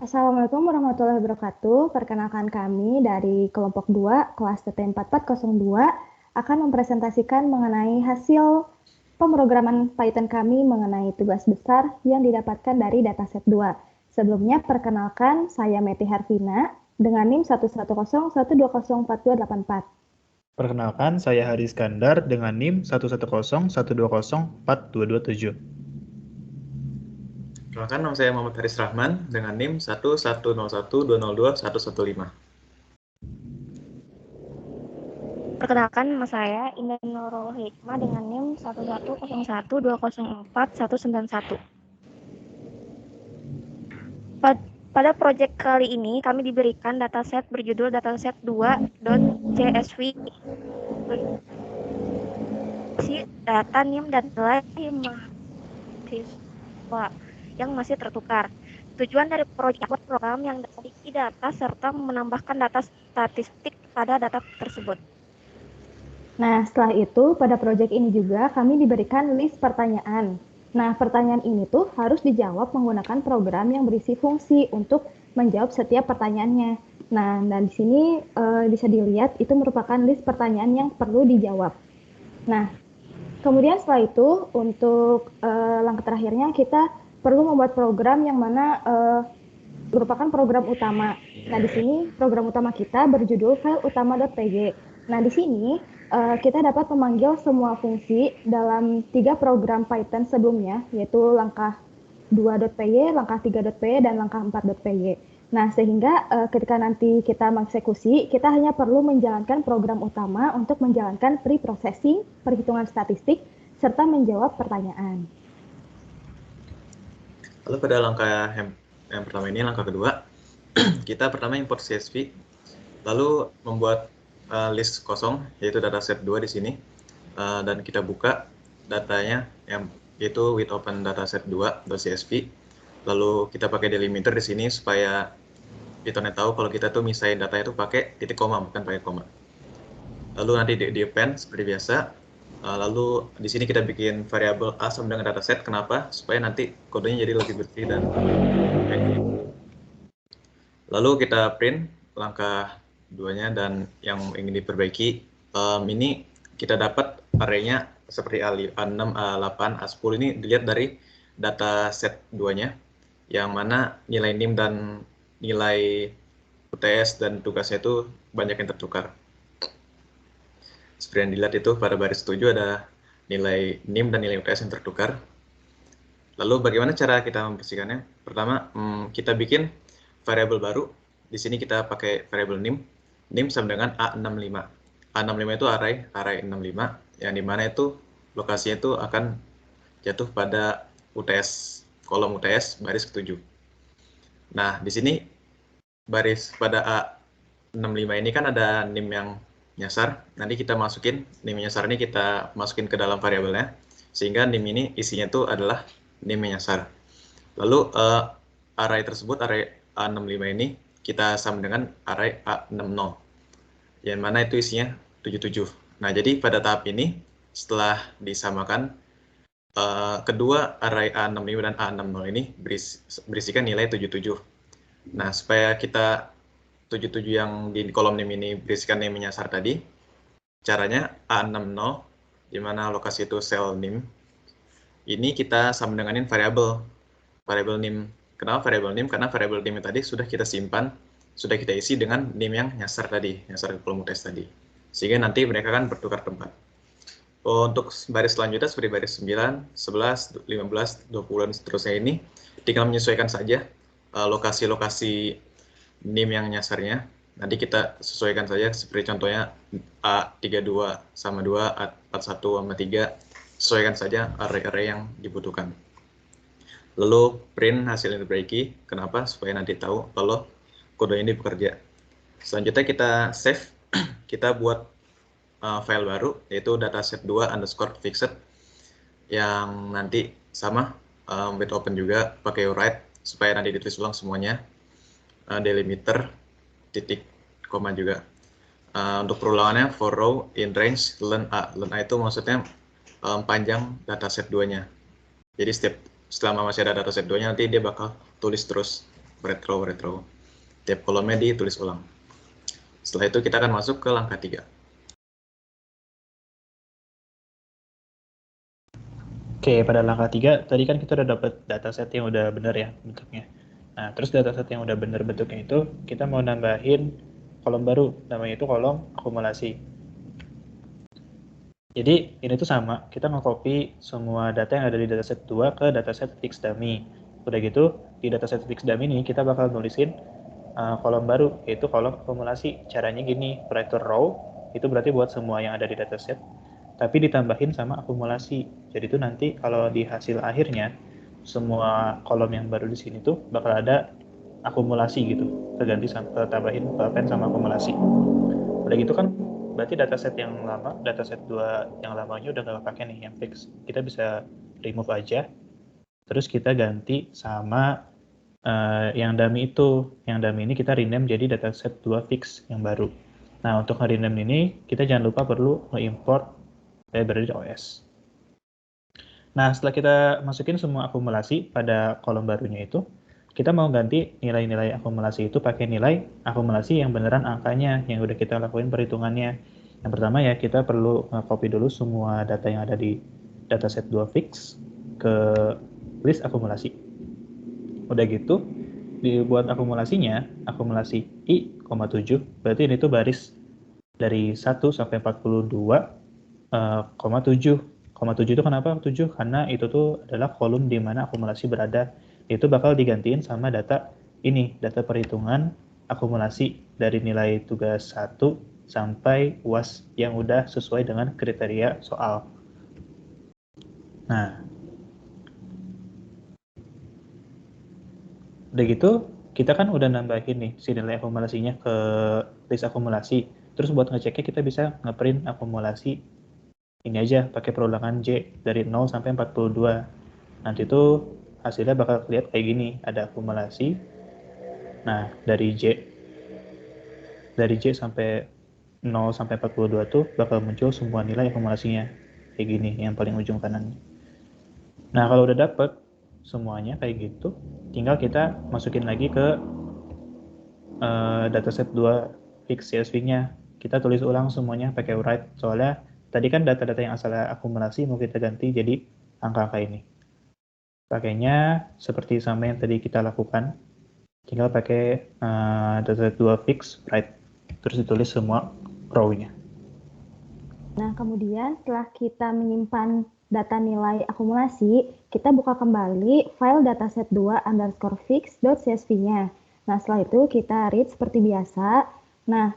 Assalamualaikum warahmatullahi wabarakatuh. Perkenalkan kami dari kelompok 2, kelas TT4402 akan mempresentasikan mengenai hasil pemrograman Python kami mengenai tugas besar yang didapatkan dari dataset 2. Sebelumnya, perkenalkan saya Meti Harvina dengan NIM 110120424. Perkenalkan, saya Hari Iskandar dengan NIM 11012042227. Perkenalkan, nama saya Muhammad Haris Rahman dengan NIM 11012021115. Perkenalkan, nama saya Indah Nurul Hikmah dengan NIM 11012041191. Pada proyek kali ini, kami diberikan dataset berjudul dataset 2.csv. Data NIM dan nilai mahasiswa yang masih tertukar. Tujuan dari proyek program yang memiliki data serta menambahkan data statistik pada data tersebut. Nah, setelah itu pada proyek ini juga kami diberikan list pertanyaan. Nah, pertanyaan ini tuh harus dijawab menggunakan program yang berisi fungsi untuk menjawab setiap pertanyaannya. Nah, dan di sini bisa dilihat itu merupakan list pertanyaan yang perlu dijawab. Nah, kemudian setelah itu untuk langkah terakhirnya kita perlu membuat program yang mana merupakan program utama. Nah, di sini program utama kita berjudul file utama.py. Nah, di sini kita dapat memanggil semua fungsi dalam 3 program Python sebelumnya, yaitu langkah 2.py, langkah 3.py, dan langkah 4.py. Nah, sehingga ketika nanti kita mengeksekusi, kita hanya perlu menjalankan program utama untuk menjalankan pre-processing, perhitungan statistik, serta menjawab pertanyaan. Lalu pada langkah yang pertama ini, langkah kedua, kita pertama import CSV, lalu membuat list kosong, yaitu dataset 2 di sini, dan kita buka datanya, yaitu with open dataset 2.csv. Lalu kita pakai delimiter di sini supaya Python tahu kalau kita tuh misahin data itu pakai titik koma, bukan pakai koma. Lalu nanti di append seperti biasa. Lalu di sini kita bikin variabel a sama dengan dataset. Kenapa? Supaya nanti kodenya jadi lebih bersih dan lalu kita print langkah 2-nya dan yang ingin diperbaiki. Ini kita dapat arraynya seperti A6, A8, A10 ini dilihat dari dataset 2-nya, yang mana nilai NIM dan nilai UTS dan tugasnya itu banyak yang tertukar. Seperti yang dilihat itu pada baris 7 ada nilai NIM dan nilai UTS yang tertukar. Lalu bagaimana cara kita membersihkannya? Pertama, kita bikin variabel baru. Di sini kita pakai variabel NIM. NIM sama dengan A65. A65 itu array 65, yang dimana itu lokasinya itu akan jatuh pada UTS, kolom UTS baris ke-7. Nah, di sini baris pada A65 ini kan ada NIM yang nyasar. Nanti kita masukin NIM nyasar ini, kita masukin ke dalam variabelnya, sehingga NIM ini isinya itu adalah NIM nyasar. Lalu array tersebut, array A65 ini kita sama dengan array A60, yang mana itu isinya 77. Nah, jadi pada tahap ini setelah disamakan, kedua array A65 dan A60 ini berisikan nilai 77. Nah, supaya kita 77 yang di kolom NIM ini berisikan NIM menyasar tadi, caranya A60, di mana lokasi itu sel NIM, ini kita sama denganin variabel NIM. Kenapa variabel NIM? Karena variabel NIM tadi sudah kita simpan, sudah kita isi dengan NIM yang nyasar tadi, nyasar ke kolom UTS tadi. Sehingga nanti mereka akan bertukar tempat. Untuk baris selanjutnya seperti baris 9, 11, 15, 20, dan seterusnya ini, tinggal menyesuaikan saja lokasi-lokasi NIM yang nyasarnya. Nanti kita sesuaikan saja, seperti contohnya A32 sama 2, A41 sama 3, sesuaikan saja array-array yang dibutuhkan. Lalu print hasil yang diperbaiki. Kenapa? Supaya nanti tahu kalau kode ini bekerja. Selanjutnya kita save, kita buat file baru, yaitu dataset 2 underscore fixed, yang nanti sama with open juga, pakai write, supaya nanti ditulis ulang semuanya, delimiter, titik, koma juga. Untuk perulangannya for row in range len A. Len A itu maksudnya panjang dataset 2-nya. Jadi selama masih ada dataset 2-nya, nanti dia bakal tulis terus red row. Tiap kolomnya ditulis ulang. Setelah itu kita akan masuk ke langkah 3. Oke, pada langkah 3, tadi kan kita udah dapat dataset yang udah benar ya bentuknya. Nah, terus dataset yang udah benar bentuknya itu, kita mau nambahin kolom baru, namanya itu kolom akumulasi. Jadi, ini tuh sama, kita nge-copy semua data yang ada di dataset 2 ke dataset fix dummy. Udah gitu, di dataset fix dummy ini kita bakal nulisin kolom baru, yaitu kolom akumulasi. Caranya gini, operator row, itu berarti buat semua yang ada di dataset, tapi ditambahin sama akumulasi. Jadi itu nanti kalau di hasil akhirnya, semua kolom yang baru di sini tuh bakal ada akumulasi gitu, terganti sama tambahin pen sama akumulasi. Udah gitu kan, berarti dataset yang lama, dataset 2 yang lamanya udah nggak pakai nih yang fix. Kita bisa remove aja, terus kita ganti sama yang dummy itu. Yang dummy ini kita rename jadi dataset 2 fix yang baru. Nah, untuk rename ini, kita jangan lupa perlu nge-import library OS. Nah, setelah kita masukin semua akumulasi pada kolom barunya itu, kita mau ganti nilai-nilai akumulasi itu pakai nilai akumulasi yang beneran angkanya, yang udah kita lakuin perhitungannya. Yang pertama ya, kita perlu copy dulu semua data yang ada di dataset 2 fix ke list akumulasi. Udah gitu, dibuat akumulasinya, akumulasi I,7, berarti ini tuh baris dari 1 sampai 42,7. 7 itu kenapa 7? Karena itu tuh adalah kolom di mana akumulasi berada. Itu bakal digantiin sama data ini, data perhitungan akumulasi dari nilai tugas 1 sampai UAS yang udah sesuai dengan kriteria soal. Nah, udah gitu, kita kan udah nambahin nih si nilai akumulasinya ke list akumulasi. Terus buat ngeceknya kita bisa ngeprint akumulasi ini aja pakai perulangan J dari 0 sampai 42. Nanti tuh hasilnya bakal lihat kayak gini, ada akumulasi. Nah, dari J sampai 0 sampai 42 tuh bakal muncul semua nilai akumulasinya. Kayak gini, yang paling ujung kanan. Nah, kalau udah dapet semuanya kayak gitu, tinggal kita masukin lagi ke dataset 2 fix CSV-nya. Kita tulis ulang semuanya pakai write, soalnya tadi kan data-data yang asalnya akumulasi mau kita ganti jadi angka-angka ini. Pakainya seperti sama yang tadi kita lakukan, tinggal pakai dataset 2 fix write, terus ditulis semua row-nya. Nah, kemudian setelah kita menyimpan data nilai akumulasi, kita buka kembali file dataset 2 underscore fix.csv-nya. Nah, setelah itu kita read seperti biasa. Nah,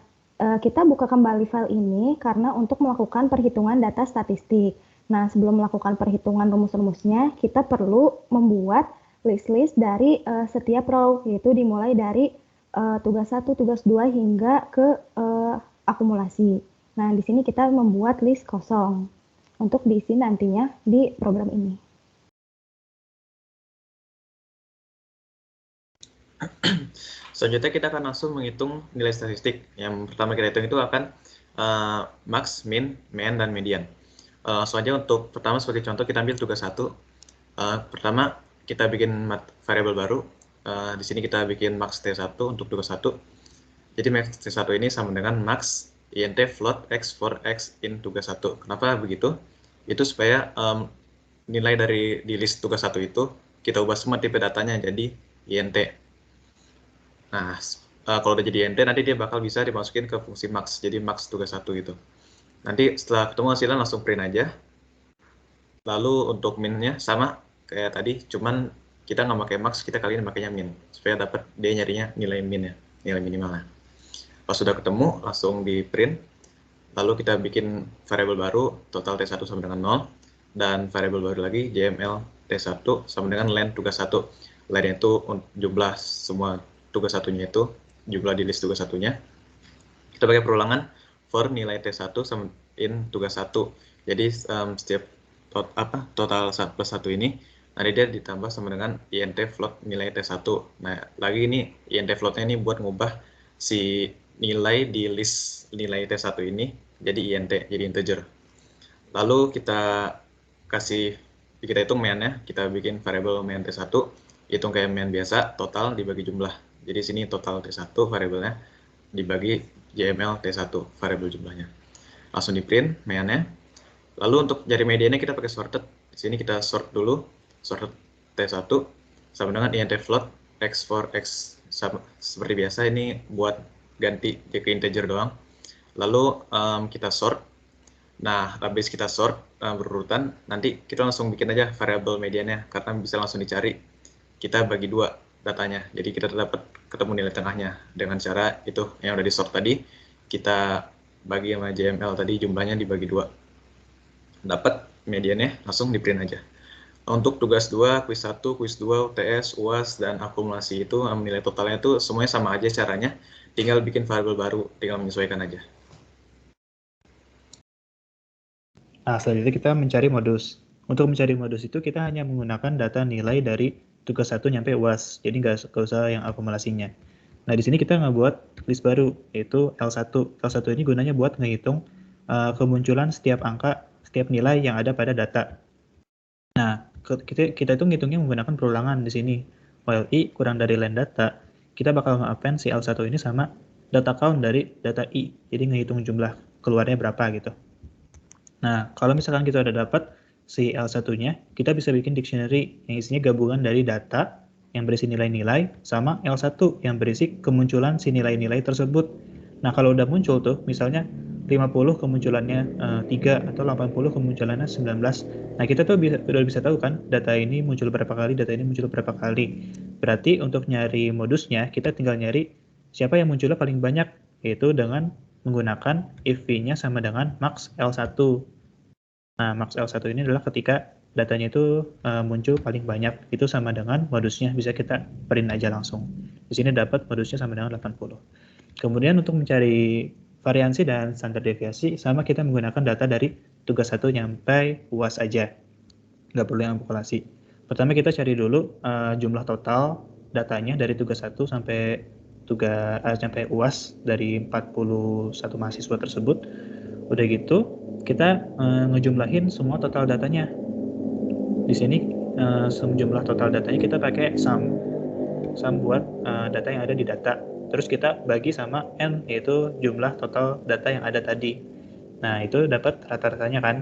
kita buka kembali file ini karena untuk melakukan perhitungan data statistik. Nah, sebelum melakukan perhitungan rumus-rumusnya, kita perlu membuat list-list dari setiap row, yaitu dimulai dari tugas 1, tugas 2 hingga ke akumulasi. Nah, di sini kita membuat list kosong untuk diisi nantinya di program ini. Selanjutnya kita akan langsung menghitung nilai statistik. Yang pertama kita hitung itu akan max, min, mean, dan median. Selanjutnya untuk pertama sebagai contoh kita ambil tugas 1. Pertama kita bikin variabel baru. Di sini kita bikin max T1 untuk tugas 1. Jadi max T1 ini sama dengan max int float x for x in tugas 1. Kenapa begitu? Itu supaya nilai dari di list tugas 1 itu kita ubah semua tipe datanya jadi int. Nah, kalau udah jadi int nanti dia bakal bisa dimasukin ke fungsi max, jadi max tugas 1 gitu. Nanti setelah ketemu hasilnya langsung print aja. Lalu untuk minnya sama kayak tadi, cuman kita nggak pakai max, kita kali ini makanya min, supaya dapat dia nyarinya nilai minnya, nilai minimalnya. Pas sudah ketemu, langsung di print. Lalu kita bikin variabel baru, total T1 sama dengan 0, dan variabel baru lagi, JML T1 sama dengan len tugas 1. Len itu jumlah semua tugas satunya itu, jumlah di list tugas satunya. Kita pakai perulangan for nilai T1 sama in tugas 1. Jadi setiap total plus 1 ini, nanti dia ditambah sama dengan int float nilai T1. Nah, lagi ini int floatnya ini buat ngubah si nilai di list nilai T1 ini jadi int, jadi integer. Lalu kita hitung main-nya, kita bikin variabel main T1, hitung kayak main biasa, total dibagi jumlah. Jadi sini total T1 variabelnya dibagi JML T1 variabel jumlahnya. Langsung di print mainnya. Lalu untuk cari mediannya kita pakai sorted. Di sini kita sort dulu, sorted T1 sama dengan int float x for x sama, seperti biasa ini buat ganti ke integer doang. Lalu kita sort. Nah, habis kita sort berurutan, nanti kita langsung bikin aja variabel mediannya karena bisa langsung dicari. Kita bagi dua datanya, jadi kita dapat ketemu nilai tengahnya dengan cara itu yang udah di sort tadi, kita bagi sama JML tadi jumlahnya dibagi dua, dapat mediannya langsung di print aja. Untuk tugas 2, kuis 1, kuis 2, UTS, UAS, dan akumulasi itu nilai totalnya itu semuanya sama aja caranya, tinggal bikin variabel baru, tinggal menyesuaikan aja. Nah, selanjutnya kita mencari modus. Untuk mencari modus itu kita hanya menggunakan data nilai dari tugas 1 nyampe UAS, jadi nggak usah yang akumulasinya. Nah, di sini kita ngebuat list baru, yaitu L1. L1 ini gunanya buat ngehitung kemunculan setiap angka, setiap nilai yang ada pada data. Nah, kita itu ngitungnya menggunakan perulangan di sini. While I kurang dari len data, kita bakal nge-append si L1 ini sama data count dari data I. Jadi ngehitung jumlah keluarnya berapa gitu. Nah, kalau misalkan kita udah dapat si L1-nya, kita bisa bikin dictionary yang isinya gabungan dari data yang berisi nilai-nilai sama L1 yang berisi kemunculan si nilai-nilai tersebut. Nah, kalau udah muncul tuh, misalnya 50 kemunculannya 3 atau 80 kemunculannya 19. Nah, kita tuh udah bisa tahu kan data ini muncul berapa kali, data ini muncul berapa kali. Berarti untuk nyari modusnya, kita tinggal nyari siapa yang munculnya paling banyak, yaitu dengan menggunakan if v-nya sama dengan max L1. Nah, max L1 ini adalah ketika datanya itu muncul paling banyak. Itu sama dengan modusnya, bisa kita print aja langsung. Di sini dapat modusnya sama dengan 80. Kemudian untuk mencari variansi dan standar deviasi, sama kita menggunakan data dari tugas 1 sampai UAS aja. Nggak perlu yang akumulasi. Pertama kita cari dulu jumlah total datanya dari tugas 1 sampai sampai UAS dari 41 mahasiswa tersebut. Udah gitu, kita ngejumlahin semua total datanya. Di sini jumlah total datanya kita pakai sum buat data yang ada di data. Terus kita bagi sama n, yaitu jumlah total data yang ada tadi. Nah, itu dapat rata-ratanya kan.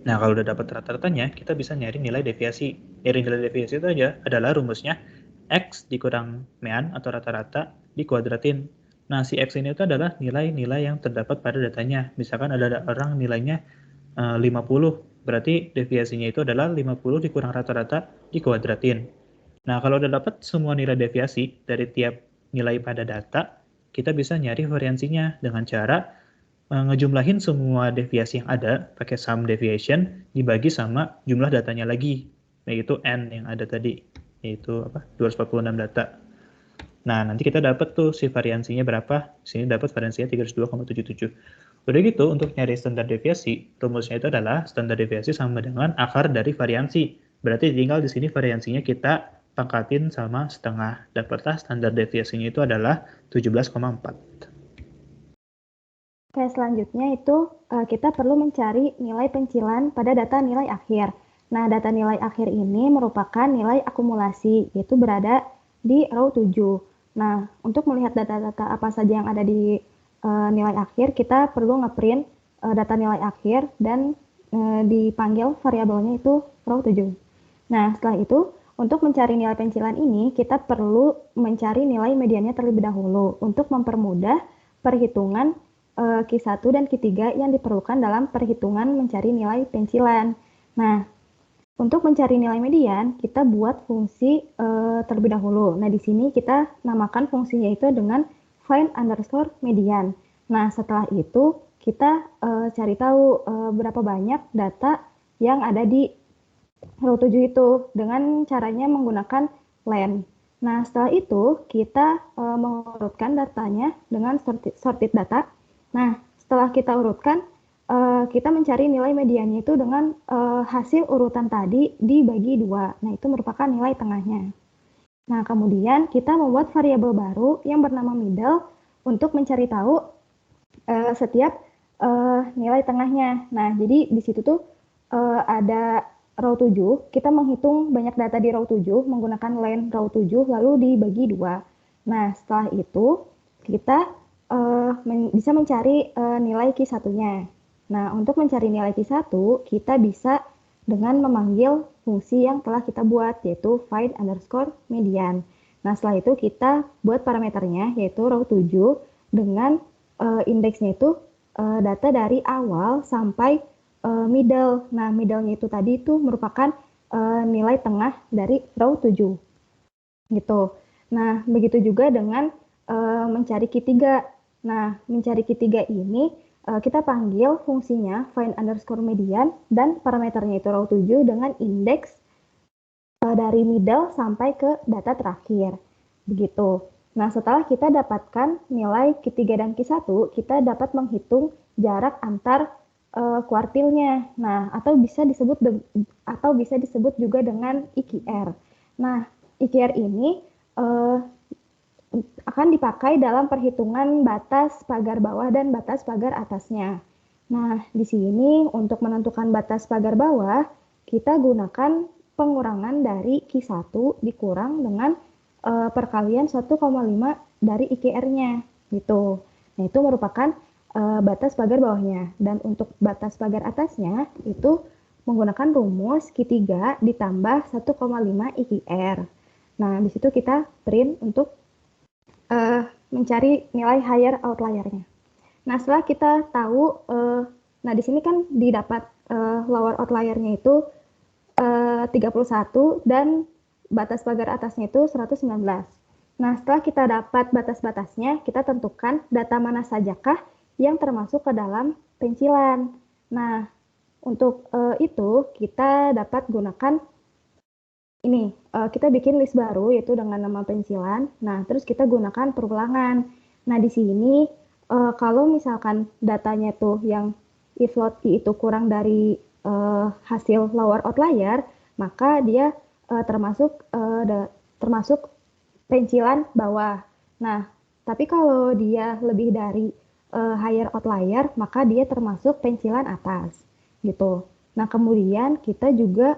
Nah, kalau udah dapat rata-ratanya, kita bisa nyari nilai deviasi. Nyari nilai deviasi itu aja adalah rumusnya X dikurang mean atau rata-rata dikuadratin. Nah, si X ini itu adalah nilai-nilai yang terdapat pada datanya. Misalkan ada orang nilainya 50, berarti deviasinya itu adalah 50 dikurang rata-rata dikuadratin. Nah, kalau udah dapat semua nilai deviasi dari tiap nilai pada data, kita bisa nyari variansinya dengan cara ngejumlahin semua deviasi yang ada pakai sum deviation dibagi sama jumlah datanya lagi, yaitu n yang ada tadi, yaitu 246 data. Nah, nanti kita dapat tuh si variansinya berapa. Di sini dapat variansinya 302,77. Udah gitu, untuk nyari standar deviasi, rumusnya itu adalah standar deviasi sama dengan akar dari variansi. Berarti tinggal di sini variansinya kita pangkatin sama setengah. Dapatlah standar deviasinya itu adalah 17,4. Oke, selanjutnya itu kita perlu mencari nilai pencilan pada data nilai akhir. Nah, data nilai akhir ini merupakan nilai akumulasi, yaitu berada di row 7. Nah, untuk melihat data-data apa saja yang ada di nilai akhir, kita perlu ngeprint data nilai akhir dan dipanggil variabelnya itu row 7. Nah, setelah itu, untuk mencari nilai pencilan ini, kita perlu mencari nilai mediannya terlebih dahulu untuk mempermudah perhitungan Q1 dan Q3 yang diperlukan dalam perhitungan mencari nilai pencilan. Nah, untuk mencari nilai median, kita buat fungsi terlebih dahulu. Nah, di sini kita namakan fungsinya itu dengan find_median. Nah, setelah itu kita cari tahu berapa banyak data yang ada di row 7 itu dengan caranya menggunakan len. Nah, setelah itu kita mengurutkan datanya dengan sorted data. Nah, setelah kita urutkan, kita mencari nilai mediannya itu dengan hasil urutan tadi dibagi 2. Nah, itu merupakan nilai tengahnya. Nah, kemudian kita membuat variabel baru yang bernama middle untuk mencari tahu setiap nilai tengahnya. Nah, jadi di situ tuh ada row 7, kita menghitung banyak data di row 7 menggunakan len row 7 lalu dibagi 2. Nah, setelah itu kita bisa mencari nilai Q1-nya. Nah, untuk mencari nilai Q1, kita bisa dengan memanggil fungsi yang telah kita buat, yaitu find underscore median. Nah, setelah itu kita buat parameternya, yaitu row 7 dengan indeksnya itu data dari awal sampai middle. Nah, middle-nya itu tadi itu merupakan nilai tengah dari row 7. Gitu. Nah, begitu juga dengan mencari Q3. Nah, mencari Q3 ini kita panggil fungsinya find underscore median dan parameternya itu row 7 dengan indeks dari middle sampai ke data terakhir. Begitu. Nah, setelah kita dapatkan nilai Q3 dan Q1, kita dapat menghitung jarak antar kuartilnya. Nah, atau bisa disebut juga dengan IQR. Nah, IQR ini akan dipakai dalam perhitungan batas pagar bawah dan batas pagar atasnya. Nah, di sini untuk menentukan batas pagar bawah, kita gunakan pengurangan dari Q1 dikurang dengan perkalian 1,5 dari IQR-nya gitu. Nah, itu merupakan batas pagar bawahnya. Dan untuk batas pagar atasnya itu menggunakan rumus Q3 ditambah 1,5 IQR. Nah, di situ kita print untuk mencari nilai higher outlier-nya. Nah, setelah kita tahu, nah di sini kan didapat lower outlier-nya itu 31 dan batas pagar atasnya itu 119. Nah, setelah kita dapat batas-batasnya, kita tentukan data mana sajakah yang termasuk ke dalam pencilan. Nah, untuk itu kita dapat gunakan ini, kita bikin list baru yaitu dengan nama pencilan. Nah, terus kita gunakan perulangan. Nah, di sini kalau misalkan datanya tuh yang ifloat itu kurang dari hasil lower outlier, maka dia termasuk pencilan bawah. Nah, tapi kalau dia lebih dari higher outlier, maka dia termasuk pencilan atas, gitu. Nah, kemudian kita juga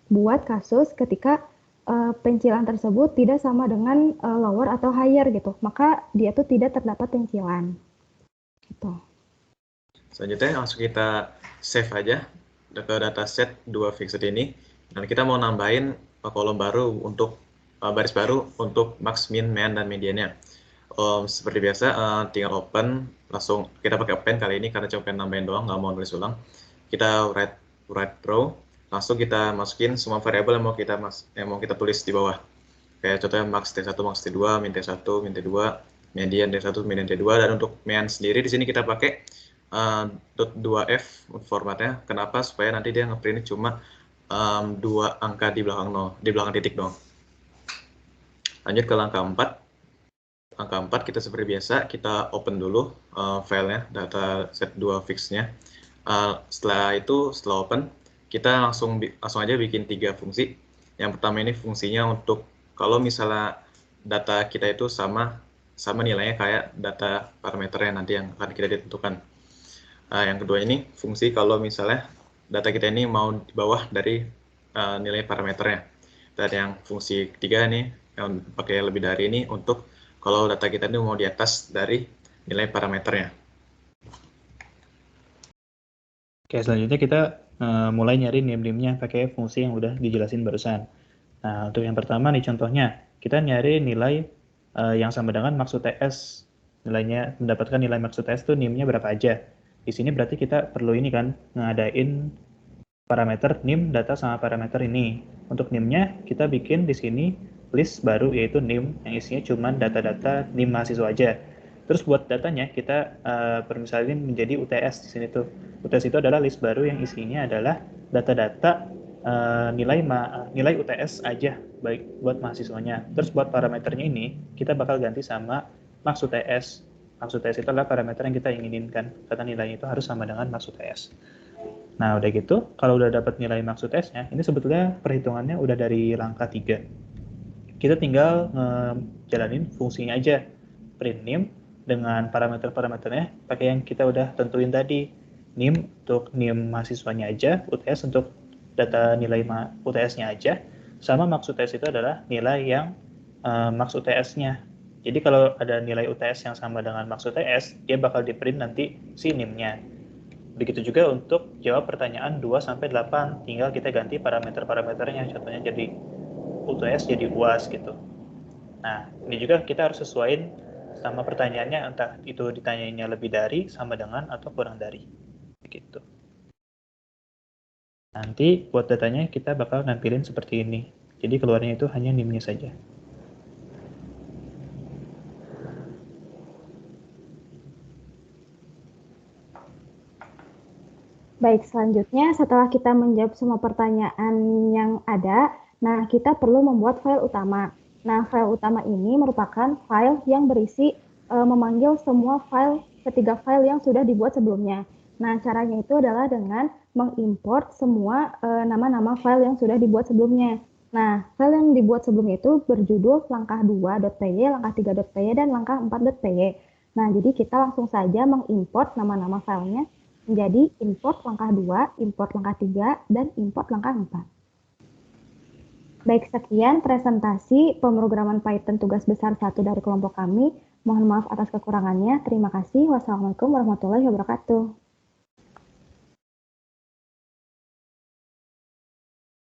buat kasus ketika pencilan tersebut tidak sama dengan lower atau higher, gitu. Maka dia tuh tidak terdapat pencilan, gitu. Selanjutnya langsung kita save aja ke dataset 2 fixed ini. Dan kita mau nambahin kolom baru untuk baris baru untuk max, min, mean, dan mediannya. Seperti biasa, tinggal open, langsung kita pakai open kali ini karena cuma pengen nambahin doang, nggak mau nulis ulang. Kita write row, langsung kita masukin semua variabel yang mau kita tulis di bawah. Kayak contohnya max T1, max T2, min T1, min T2, median T1, median T2, dan untuk mean sendiri di sini kita pakai .2f formatnya. Kenapa? Supaya nanti dia ngeprint cuma 2 angka di belakang titik dong. Lanjut ke langkah 4. Langkah 4 kita seperti biasa, kita open dulu filenya, dataset 2 fixnya. Setelah open, kita langsung aja bikin 3 fungsi. Yang pertama ini fungsinya untuk kalau misalnya data kita itu sama nilainya kayak data parameternya nanti yang akan kita ditentukan. Yang kedua ini fungsi kalau misalnya data kita ini mau di bawah dari nilai parameternya. Dan yang fungsi ketiga nih yang pakai lebih dari ini untuk kalau data kita ini mau di atas dari nilai parameternya. Oke, selanjutnya kita mulai nyari nim-nimnya pakai fungsi yang udah dijelasin barusan. Nah, untuk yang pertama nih contohnya, kita nyari nilai yang sama dengan max UTS. Nilainya, mendapatkan nilai max UTS itu nimnya berapa aja. Di sini berarti kita perlu ini kan, ngadain parameter nim data sama parameter ini. Untuk nimnya, kita bikin di sini list baru yaitu nim yang isinya cuma data-data nim mahasiswa aja. Terus buat datanya kita permisalin menjadi UTS di sini tuh. UTS itu adalah list baru yang isinya adalah data-data nilai UTS aja baik buat mahasiswanya. Terus buat parameternya ini kita bakal ganti sama max UTS. Max UTS itu adalah parameter yang kita inginkan karena nilainya itu harus sama dengan max UTS. Nah, udah gitu, kalau udah dapat nilai max UTS-nya, ini sebetulnya perhitungannya udah dari langkah 3. Kita tinggal jalanin fungsinya aja. Print nim dengan parameter-parameternya pakai yang kita udah tentuin tadi. Nim untuk nim mahasiswanya aja, UTS untuk data nilai UTS-nya aja, sama max UTS itu adalah nilai yang max UTS-nya. Jadi kalau ada nilai UTS yang sama dengan max UTS, dia bakal di-print nanti si NIM-nya. Begitu juga untuk jawab pertanyaan 2-8, tinggal kita ganti parameter-parameternya, contohnya jadi UTS jadi UAS gitu. Nah, ini juga kita harus sesuaiin sama pertanyaannya, entah itu ditanyainya lebih dari, sama dengan, atau kurang dari. Gitu. Nanti buat datanya kita bakal nampilin seperti ini. Jadi keluarnya itu hanya NIM-nya saja. Baik, selanjutnya setelah kita menjawab semua pertanyaan yang ada, nah kita perlu membuat file utama. Nah, file utama ini merupakan file yang berisi memanggil semua ketiga file yang sudah dibuat sebelumnya. Nah, caranya itu adalah dengan mengimport semua nama-nama file yang sudah dibuat sebelumnya. Nah, file yang dibuat sebelumnya itu berjudul langkah 2.py, langkah 3.py, dan langkah 4.py. Nah, jadi kita langsung saja mengimport nama-nama filenya menjadi import langkah 2, import langkah 3, dan import langkah 4. Baik, sekian presentasi pemrograman Python tugas besar 1 dari kelompok kami. Mohon maaf atas kekurangannya. Terima kasih. Wassalamualaikum warahmatullahi wabarakatuh.